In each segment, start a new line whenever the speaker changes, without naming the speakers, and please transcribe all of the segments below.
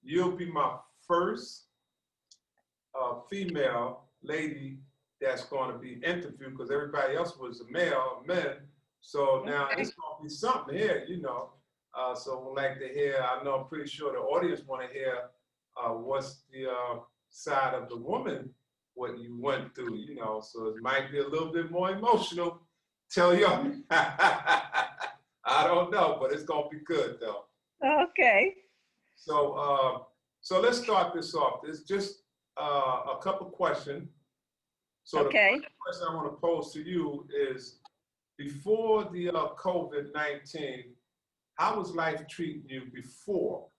you'll be my first female lady that's going to be interviewed, because everybody else was a male, men. So now it's going to be something here, you know. So we'd like to hear, I know, I'm pretty sure the audience want to hear what's the side of the woman, what you went through, you know. So it might be a little bit more emotional. Tell you, I don't know, but it's going to be good, though.
Okay.
So, so let's start this off. There's just a couple questions. So
Okay.
the first question I want to pose to you is, before the COVID-19, how was life treating you before?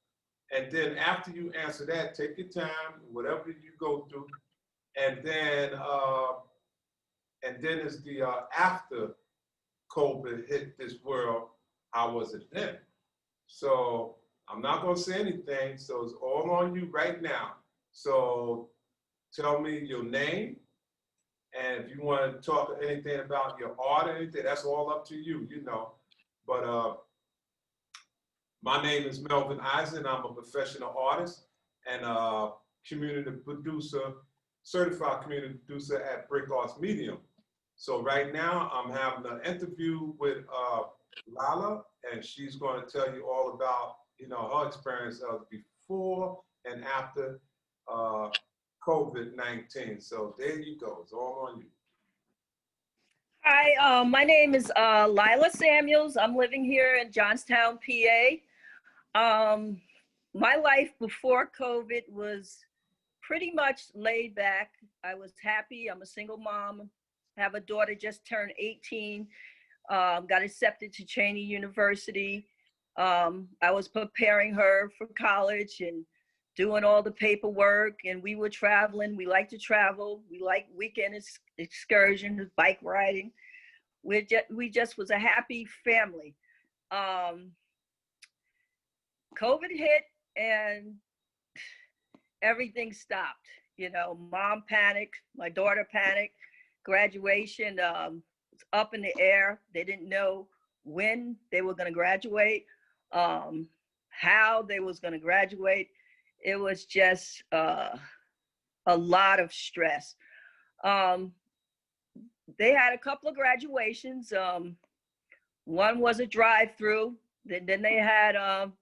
And then after you answer that, take your time, whatever you go through, and then is the after COVID hit this world, how was it then? So I'm not going to say anything, so it's all on you right now. So tell me your name, and if you want to talk anything about your art or anything, that's all up to you, you know. But my name is Melvin Eisen. I'm a professional artist and a community producer, certified community producer at Brick Arts Medium. So right now I'm having an interview with Lila, and she's going to tell you all about, you know, her experience of before and after COVID-19. So there you go. It's all on you.
Hi, my name is Lila Samuels. I'm living here in Johnstown, PA. My life before COVID was pretty much laid back. I was happy. I'm a single mom. Have a daughter just turned 18. Got accepted to Cheney University. I was preparing her for college and doing all the paperwork, and we were traveling. We like to travel. We like weekend excursions, bike riding. We just was a happy family. COVID hit and everything stopped. You know, mom panicked, my daughter panicked. Graduation was up in the air. They didn't know when they were going to graduate, how they was going to graduate. It was just a lot of stress. They had a couple of graduations. One was a drive-through. Then they had a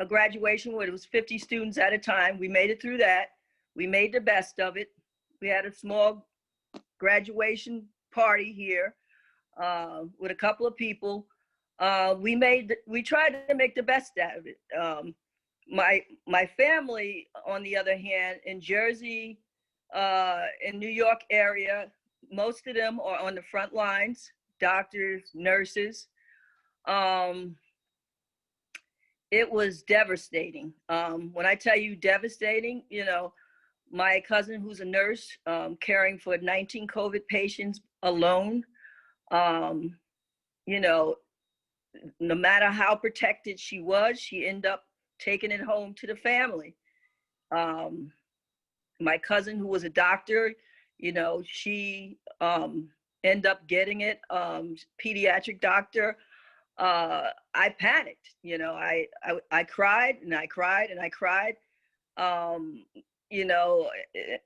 graduation where it was 50 students at a time. We made it through that. We made the best of it. We had a small graduation party here with a couple of people. We tried to make the best out of it. My family, on the other hand, in Jersey, in New York area, most of them are on the front lines, doctors, nurses. It was devastating. When I tell you devastating, you know, my cousin who's a nurse, caring for 19 COVID patients alone, you know, no matter how protected she was, she ended up taking it home to the family. My cousin who was a doctor, you know, she ended up getting it, pediatric doctor. I panicked, you know, I cried and I cried and I cried, you know,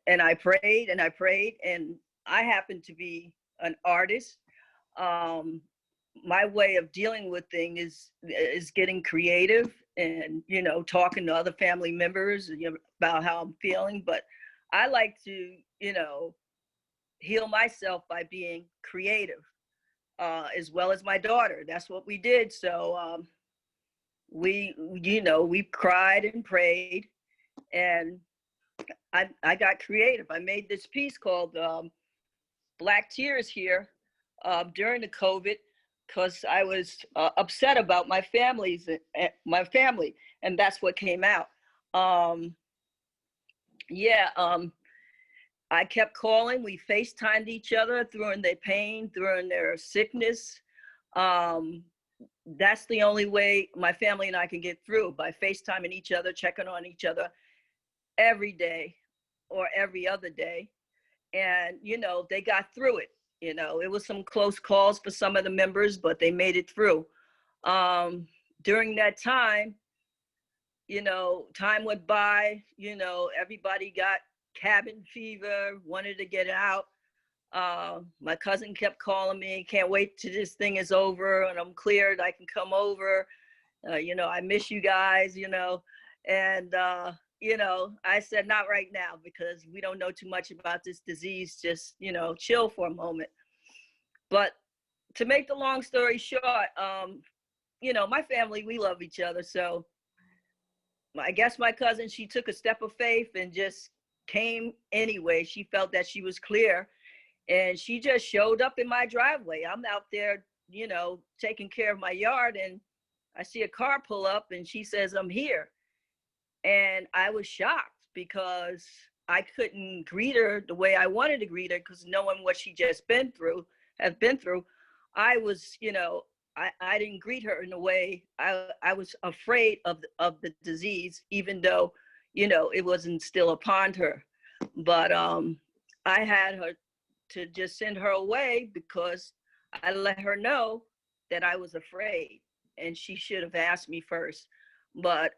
and I prayed and I prayed, and I happen to be an artist. My way of dealing with things is getting creative and, you know, talking to other family members, you know, about how I'm feeling. But I like to, you know, heal myself by being creative, as well as my daughter. That's what we did. So we, you know, we cried and prayed, and I got creative. I made this piece called Black Tears here during the COVID, because I was upset about my family, and that's what came out. I kept calling. We FaceTimed each other during their pain, during their sickness. That's the only way my family and I can get through, by FaceTiming each other, checking on each other every day or every other day. And, you know, they got through it. You know, it was some close calls for some of the members, but they made it through. During that time, time went by, everybody got cabin fever, wanted to get out. My cousin kept calling me, can't wait till this thing is over and I'm cleared, I can come over. I miss you guys, and, I said, not right now, because we don't know too much about this disease. Just, chill for a moment. But to make the long story short, my family, we love each other. So I guess my cousin, she took a step of faith and just came anyway. She felt that she was clear, and she just showed up in my driveway. I'm out there, taking care of my yard, and I see a car pull up and she says, I'm here. And I was shocked because I couldn't greet her the way I wanted to greet her, because knowing what she just has been through, I was, I didn't greet her in a way. I was afraid of the disease, even though, it wasn't still upon her. But I had her to just send her away, because I let her know that I was afraid, and she should have asked me first. But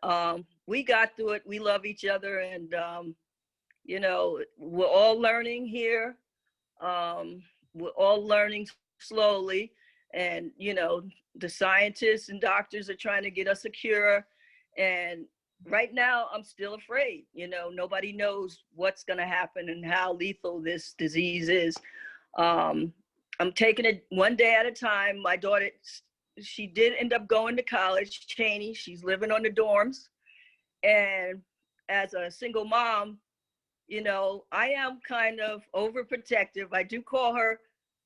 we got through it. We love each other, and we're all learning here. We're all learning slowly, and the scientists and doctors are trying to get us a cure. And right now, I'm still afraid. Nobody knows what's going to happen and how lethal this disease is. I'm taking it one day at a time. My daughter, she did end up going to college, Cheney. She's living on the dorms. And as a single mom, I am kind of overprotective. I do call her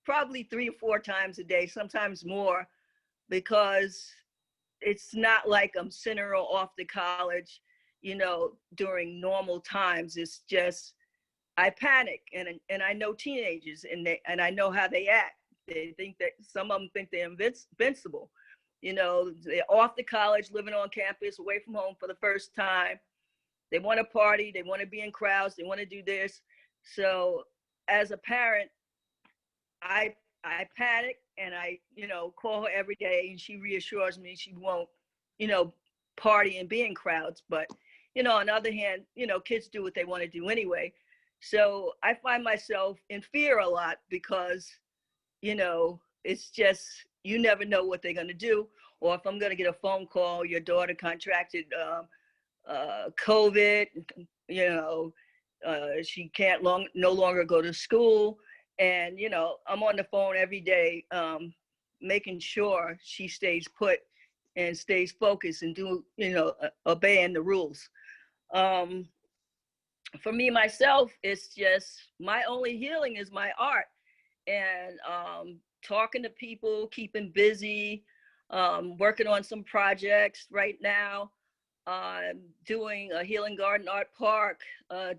probably 3 or 4 times a day, sometimes more, because it's not like I'm sending her off to college, during normal times. It's just, I panic, and I know teenagers, and I know how they act. They think that some of them think they're invincible. They're off to college, living on campus, away from home for the first time. They want to party, they want to be in crowds, they want to do this. So as a parent, I panic, and I, call her every day, and she reassures me she won't, party and be in crowds. But, on the other hand, kids do what they want to do anyway. So I find myself in fear a lot, because, it's just, you never know what they're going to do. Or if I'm going to get a phone call, your daughter contracted COVID, she can't no longer go to school. And, I'm on the phone every day, making sure she stays put and stays focused and obeying the rules. For me, myself, it's just, my only healing is my art, and talking to people, keeping busy, working on some projects right now. Doing a healing garden art park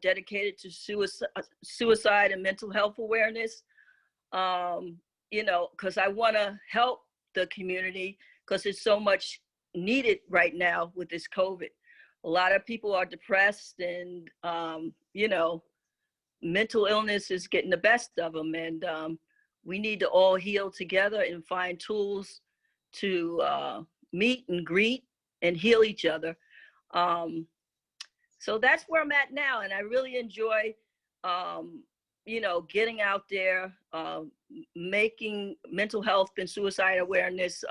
dedicated to suicide and mental health awareness. Because I want to help the community, because it's so much needed right now with this COVID. A lot of people are depressed, and mental illness is getting the best of them, and we need to all heal together and find tools to meet and greet and heal each other. So that's where I'm at now, and I really enjoy getting out there, making mental health and suicide awareness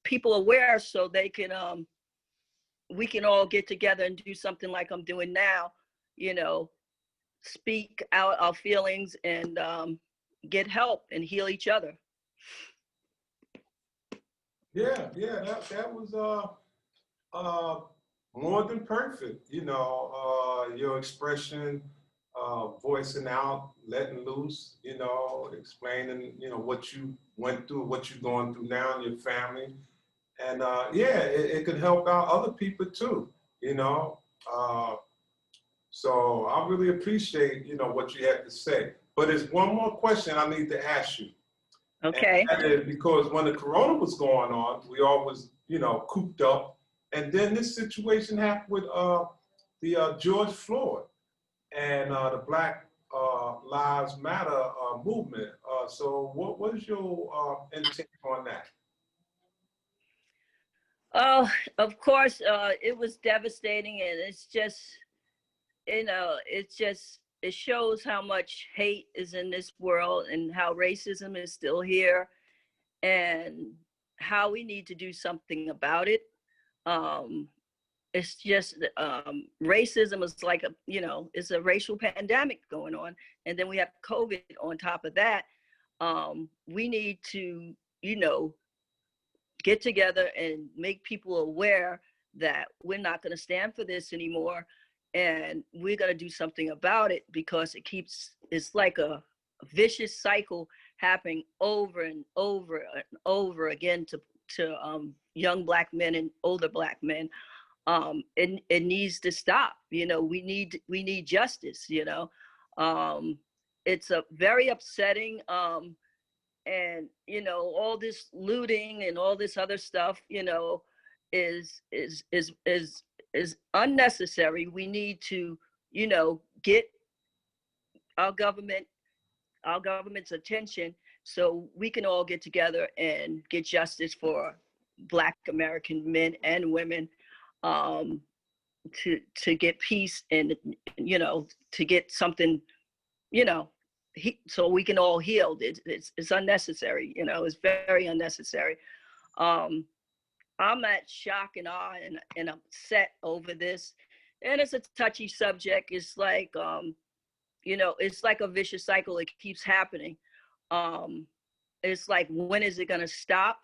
people aware, so they can we can all get together and do something like I'm doing now, speak out our feelings, and get help and heal each other.
Yeah, that was more than perfect. Your expression, voicing out, letting loose, explaining, what you went through, what you're going through now in your family. And it could help out other people too, so I really appreciate, what you had to say. But there's one more question I need to ask you.
Okay.
And that is because when the corona was going on, we all was, cooped up. And then this situation happened with the George Floyd and the Black Lives Matter movement. So what is your intake on that?
Oh, of course, it was devastating, and it's just, it shows how much hate is in this world and how racism is still here and how we need to do something about it. Um, it's just racism is like it's a racial pandemic going on, and then we have COVID on top of that. We need to, you know, get together and make people aware that we're not going to stand for this anymore, and we're going to do something about it, because it's like a vicious cycle happening over and over and over again to young Black men and older Black men. It needs to stop. You know, we need justice. You know, it's a very upsetting. And all this looting and all this other stuff, is unnecessary. We need to, get our government our government's attention, so we can all get together and get justice for Black American men and women, um, to get peace, and to get something, you know so we can all heal. It's unnecessary. It's very unnecessary. um I'm at shock and awe and upset over this, and it's a touchy subject. It's like, it's like a vicious cycle. It keeps happening. um it's like, when is it going to stop?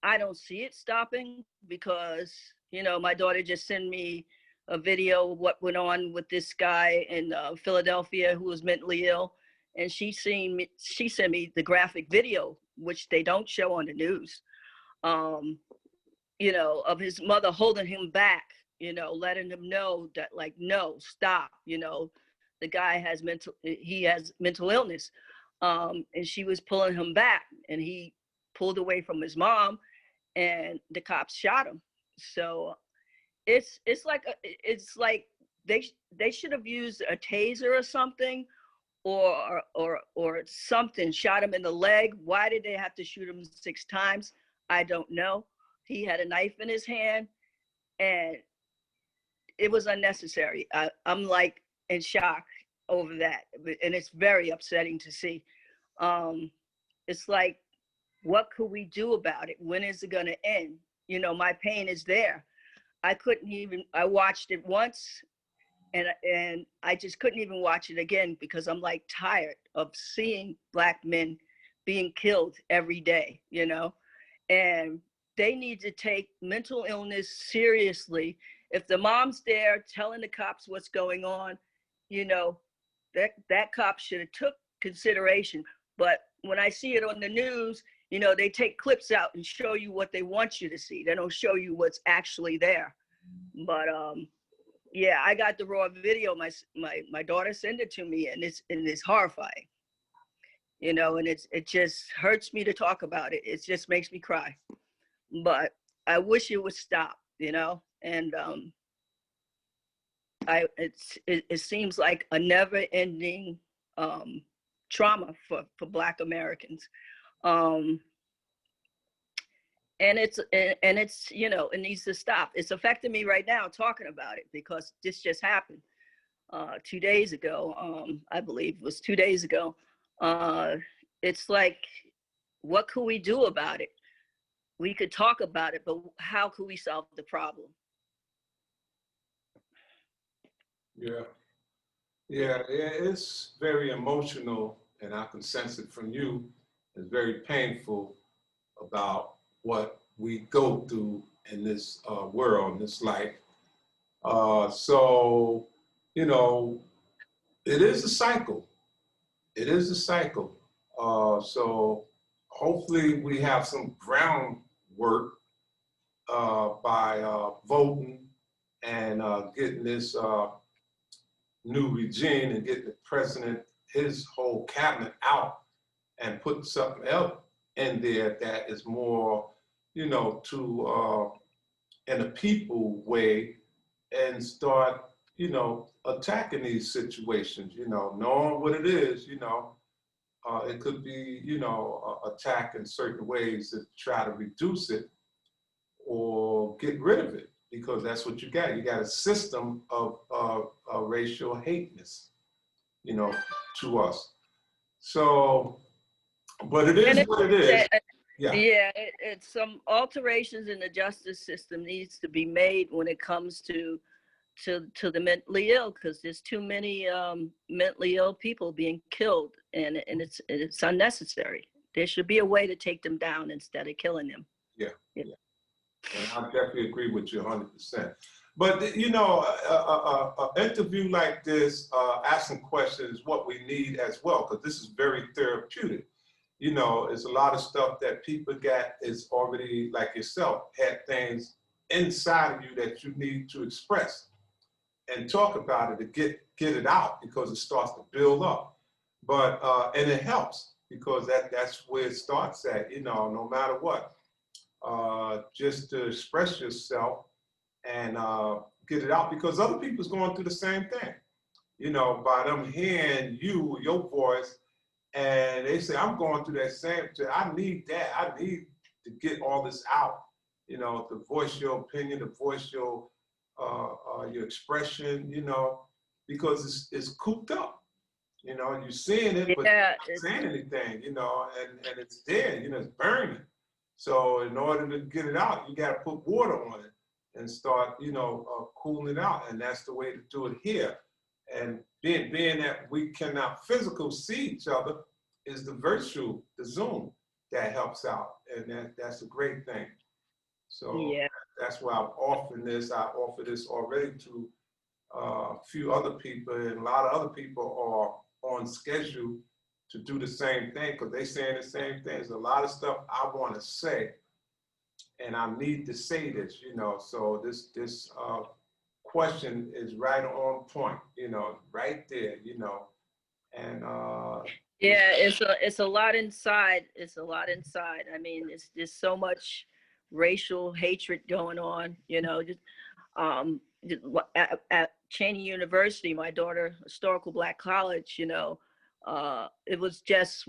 I don't see it stopping, because my daughter just sent me a video of what went on with this guy in Philadelphia who was mentally ill, and she sent me the graphic video, which they don't show on the news, um, of his mother holding him back, letting him know that, like, no, stop. The guy has mental illness, and she was pulling him back, and he pulled away from his mom, and the cops shot him. So it's like they should have used a taser or something, or something, shot him in the leg. Why did they have to shoot him 6 times? I don't know. He had a knife in his hand, and it was unnecessary. I'm like in shock over that, and it's very upsetting to see. um it's like, what could we do about it? When is it going to end? My pain is there. I watched it once, and I just couldn't even watch it again, because I'm like tired of seeing Black men being killed every day, and they need to take mental illness seriously. If the mom's there telling the cops what's going on, you know, that cop should have took consideration. But when I see it on the news, they take clips out and show you what they want you to see. They don't show you what's actually there. But yeah, I got the raw video. My daughter sent it to me, and it's horrifying. And it just hurts me to talk about it. It just makes me cry. But I wish it would stop. And it seems like a never-ending trauma for Black Americans. Um, and it's it needs to stop. It's affecting me right now talking about it, because this just happened 2 days ago. I believe it was 2 days ago. It's like, what could we do about it? We could talk about it, but how could we solve the problem?
Yeah, yeah, it's very emotional, and I can sense it from you. It's very painful about what we go through in this world, in this life. So, you know, it is a cycle. It is a cycle. So hopefully we have some groundwork by voting and getting this new regime and getting the president, his whole cabinet out, and putting something else in there that is more, to in a people way, and start, attacking these situations, knowing what it is, it could be, attack in certain ways to try to reduce it. or get rid of it, because that's what you got. You got a system of racial hateness, to us. So, but it is
And
what it is. Yeah.
yeah, it's some alterations in the justice system needs to be made when it comes to the mentally ill, because there's too many mentally ill people being killed, and it's unnecessary. There should be a way to take them down instead of killing them.
Yeah.
Yeah.
Yeah. And I definitely agree with you 100%. But an interview like this, asking questions, is what we need as well, because this is very therapeutic. It's a lot of stuff that people got is already, like yourself, had things inside of you that you need to express and talk about it to get it out, because it starts to build up. But and it helps, because that's where it starts at. No matter what, just to express yourself and get it out, because other people's going through the same thing. By them hearing your voice, and they say, I'm going through that same thing. I need that. I need to get all this out. To voice your opinion, to voice your expression. Because it's cooped up. You're seeing it, but
Yeah,
you're not saying anything. And it's there. It's burning. So in order to get it out, you got to put water on it and start, cooling it out. And that's the way to do it here. And being that we cannot physically see each other, is the virtual, the Zoom, that helps out. And that's a great thing. So
yeah,
that's why I'm offering this. I offer this already to a few other people, and a lot of other people are on schedule to do the same thing, because they're saying the same thing. There's a lot of stuff I want to say, and I need to say this, So this question is right on point, right there, and
yeah. It's a lot inside. It's a lot inside. I mean, it's just so much racial hatred going on. Just at Cheney University, my daughter, historical Black college, it was just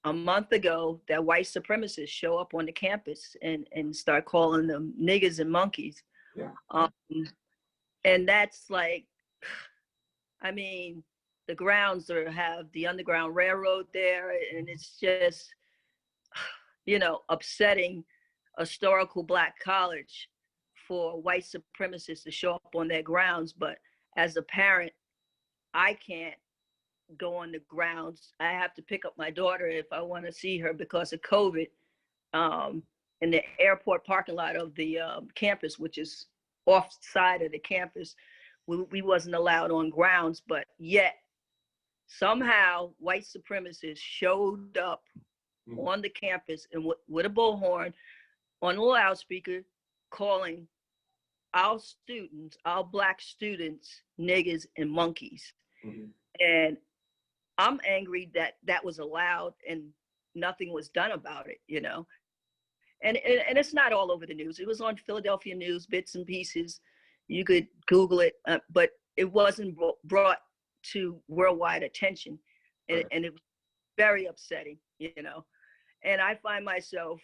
a month ago that white supremacists show up on the campus and start calling them niggas and monkeys.
yeah.
And that's like, I mean, the grounds have the Underground Railroad there, and it's just, upsetting a historical Black college for white supremacists to show up on their grounds. But as a parent, I can't go on the grounds. I have to pick up my daughter if I want to see her because of COVID, in the airport parking lot of the campus, which is off side of the campus. We wasn't allowed on grounds, but yet somehow white supremacists showed up on the campus and with a bullhorn on a loudspeaker, calling our students, our Black students, niggas and monkeys.
Mm-hmm.
And I'm angry that that was allowed and nothing was done about it, And it's not all over the news. It was on Philadelphia News, bits and pieces. You could Google it, but it wasn't brought to worldwide attention. And it was very upsetting, And I find myself,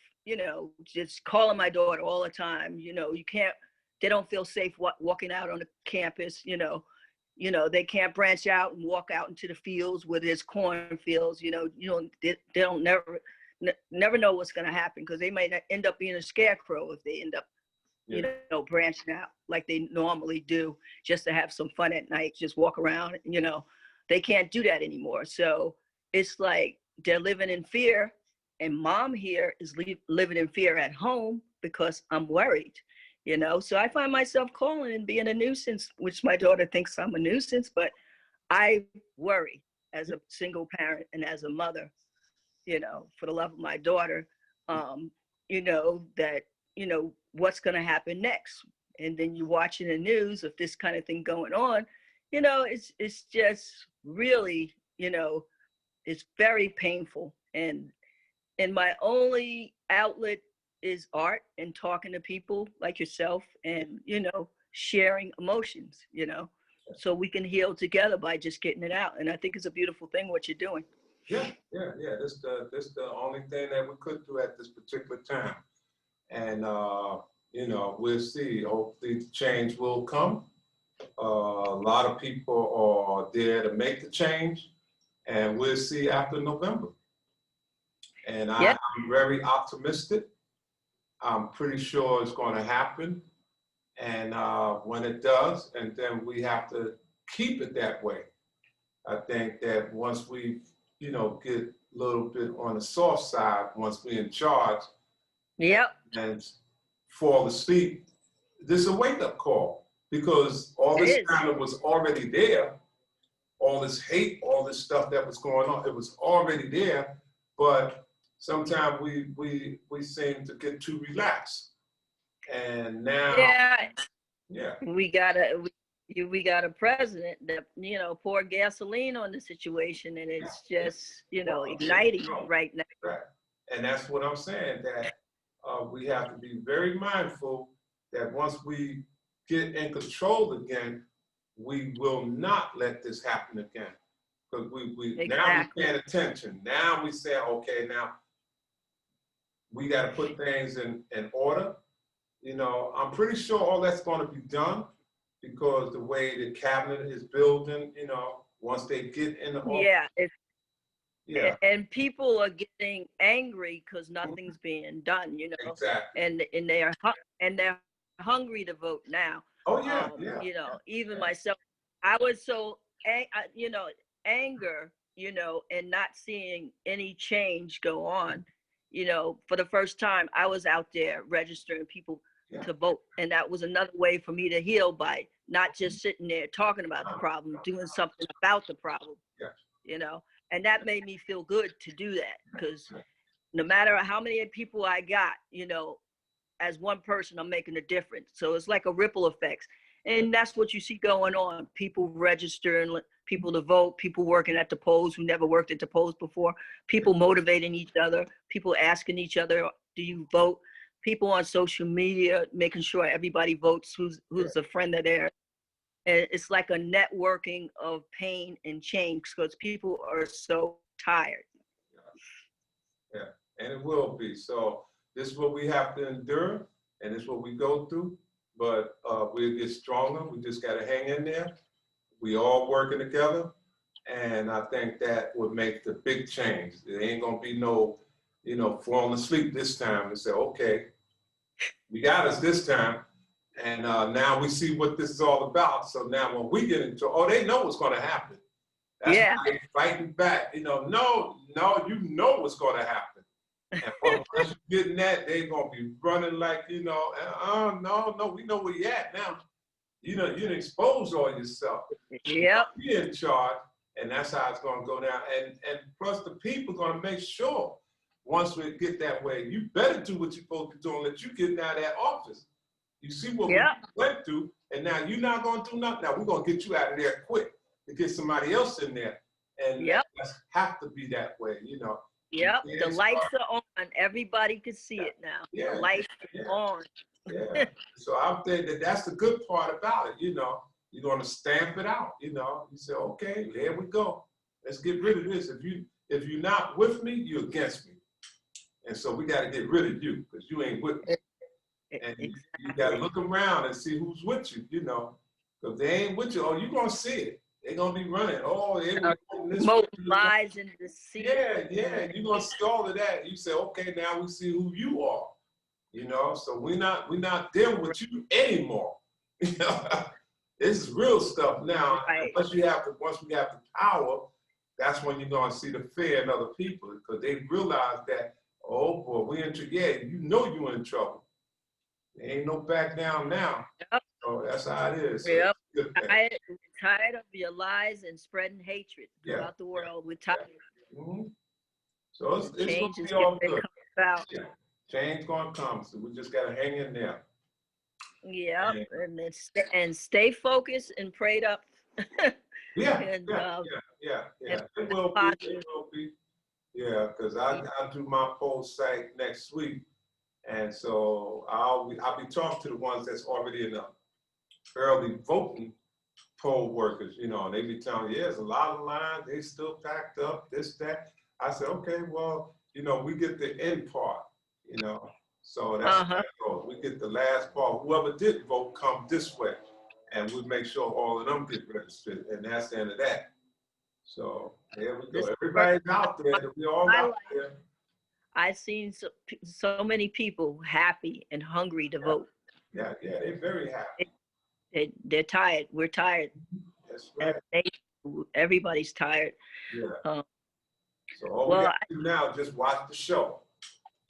just calling my daughter all the time. They don't feel safe walking out on the campus, they can't branch out and walk out into the fields where there's cornfields, they don't never know what's going to happen, because they might end up being a scarecrow if they end up, branching out like they normally do, just to have some fun at night, just walk around, they can't do that anymore. So it's like they're living in fear, and mom here is living in fear at home because I'm worried, So I find myself calling and being a nuisance, which my daughter thinks I'm a nuisance, but I worry as a single parent and as a mother, for the love of my daughter, that, what's going to happen next. And then you watching the news of this kind of thing going on, it's just really, it's very painful. And my only outlet is art and talking to people like yourself and, sharing emotions, so we can heal together by just getting it out. And I think it's a beautiful thing what you're doing.
Yeah. That's the only thing that we could do at this particular time. And you know, we'll see. Hopefully the change will come. A lot of people are there to make the change, and we'll see after November. And
Yep.
I'm very optimistic. I'm pretty sure it's going to happen. And when it does, and then we have to keep it that way. I think that once we, you know, get a little bit on the soft side, once we're in charge,
Yep.
and fall asleep, this is a wake-up call, because all
It
this
is.
kind of was already there. All this hate, all this stuff that was going on, it was already there. But sometimes we seem to get too relaxed. And now,
Yeah.
yeah,
We got a president that, you know, poured gasoline on the situation, and it's just, you know,
well,
igniting right now.
right. And that's what I'm saying, that we have to be very mindful that once we get in control again, we will not let this happen again. Because now
Exactly.
we're paying attention. Now we say, okay, now we got to put things in order. You know, I'm pretty sure all that's going to be done, because the way the cabinet is building, you know, once they get in the office,
Yeah.
yeah,
And people are getting angry because nothing's being done, you know,
exactly.
and they're hungry to vote now.
Oh yeah, yeah,
You know, even
yeah.
myself, I was so, you know, anger, you know, and not seeing any change go on. You know, for the first time, I was out there registering people
Yeah.
to vote, and that was another way for me to heal, by not just sitting there talking about the problem, doing something about the problem.
Yeah.
You know, and that made me feel good to do that, because no matter how many people I got, you know, as one person, I'm making a difference. So it's like a ripple effect. And that's what you see going on. People registering, people to vote, people working at the polls who never worked at the polls before, people motivating each other, people asking each other, do you vote? People on social media making sure everybody votes who's a friend of theirs. And it's like a networking of pain and change, because people are so tired.
Yeah, and it will be. So this is what we have to endure, and it's what we go through. But we'll get stronger. We just got to hang in there. We all working together, and I think that would make the big change. There ain't gonna be no, you know, falling asleep this time and say, okay, you got us this time, and now we see what this is all about. So now when we get into, oh, they know what's gonna happen. That's
Yeah.
why they're fighting back. You know, no, you know what's going to happen. And once you're getting that, they're going to be running like, you know, no, we know where you're at now. You know, you expose all yourself.
Yep.
You're in charge, and that's how it's going to go down. And plus, the people are going to make sure once we get that way, you better do what you're supposed to do and let you get out of that office. You see what we went through, and now you're not going to do nothing. Now we're going to get you out of there quick to get somebody else in there. And that have to be that way, you know.
Yep. The lights are on. Everybody can see it now.
Yeah.
The lights are on.
Yeah. So I'm thinking that that's the good part about it, you know. You're going to stamp it out, you know. You say, okay, here we go. Let's get rid of this. If you're not with me, you're against me. And so we got to get rid of you, because you ain't with me. And you got to look around and see who's with you, you know. Because they ain't with you, oh, you're going to see it. They're going to be running. Oh, they were this.
Most lies and deceit.
Yeah. You're going to see all of that. You say, okay, now we see who you are. You know, so we're not dealing with you anymore. You know, this is real stuff now.
Right.
Once we have the power, that's when you're going to see the fear in other people, because they realize that, oh boy, we in trouble. Yeah, you know you're in trouble. There ain't no back down now.
Yep.
So that's how it is. So
Yep. We're tired of your lies and spreading hatred throughout the world. We're tired.
Mm-hmm. So it's going
Change
to
is
be all
getting
good.
about.
Yeah. Change going to come. So we just got to hang in there.
Yeah, and stay focused and prayed up.
Yeah.
And,
It will be. Yeah, because I do my poll site next week, and so I'll be talking to the ones that's already in the early voting poll workers. You know, and they be telling me, yeah, there's a lot of lines. They still packed up. This, that. I said, okay, well, you know, we get the end part. You know, So that's how it goes. We get the last part. Whoever did vote come this way, and we make sure all of them get registered, and that's the end of that. So there we go. Everybody's out there. We all out there.
I've seen so many people happy and hungry to vote.
Yeah, they're very happy.
They're tired. We're tired.
That's right.
Everybody's tired.
Yeah. So all we got to do now is just watch the show.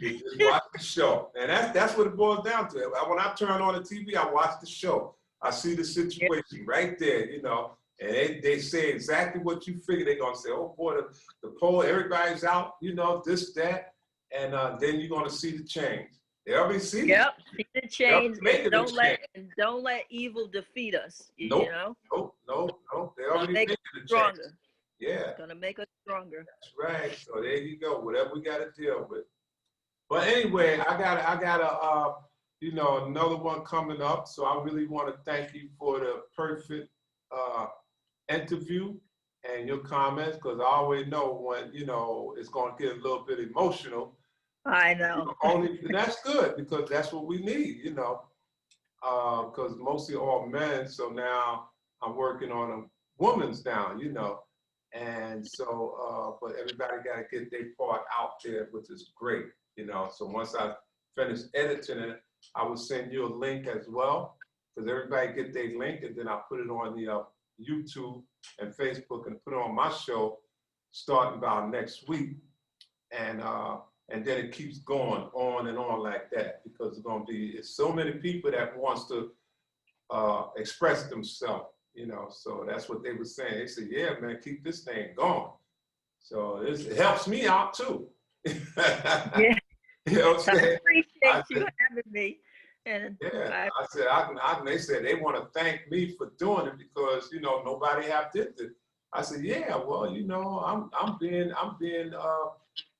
Just watch the show. And that's what it boils down to. When I turn on the TV, I watch the show. I see the situation right there, you know, and they say exactly what you figure they're going to say. Oh, boy, the poll, everybody's out, you know, this, that, and then you're going to see the change. They already see it.
Yep, see the change. Don't let evil defeat us, you know?
Nope. They already make it
stronger.
Change. Yeah.
It's going to make us stronger.
That's right. So there you go. Whatever we got to deal with. But anyway, I got you know, another one coming up. So I really want to thank you for the perfect interview and your comments, because I always know when, you know, it's going to get a little bit emotional.
I know.
And that's good, because that's what we need, you know, because mostly all men. So now I'm working on a woman's now, you know. And so, but everybody got to get their part out there, which is great, you know. So once I finish editing it, I will send you a link as well, because everybody get their link, and then I put it on the YouTube and Facebook, and put it on my show starting about next week. And then it keeps going on and on like that, because it's so many people that wants to express themselves. You know, so that's what they were saying. They said, yeah, man, keep this thing going. So it helps me out too.
Yeah.
You know what I'm saying?
I appreciate you having me. And
yeah, I said, they said they want to thank me for doing it, because, you know, nobody have did it. I said, yeah, well, you know, I'm being,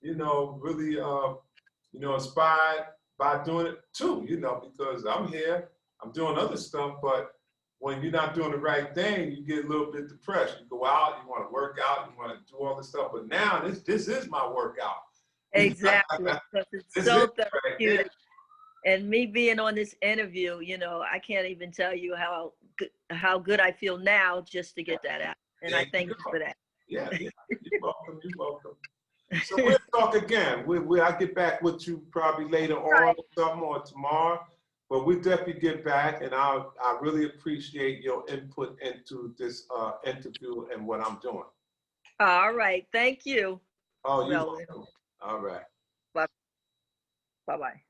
you know, really, you know, inspired by doing it too, you know, because I'm here, I'm doing other stuff, but when you're not doing the right thing, you get a little bit depressed. You go out, you want to work out, you want to do all this stuff. But now this is my workout.
Exactly. It's so therapeutic. And me being on this interview, you know, I can't even tell you how good I feel now just to get that out. And I thank you for that.
Yeah, you're welcome. You're welcome. So we'll talk again. I'll get back with you probably later on, something, or tomorrow. But we definitely get back, and I really appreciate your input into this interview and what I'm doing.
All right. Thank you.
Oh, you're welcome. All right.
Bye. Bye-bye.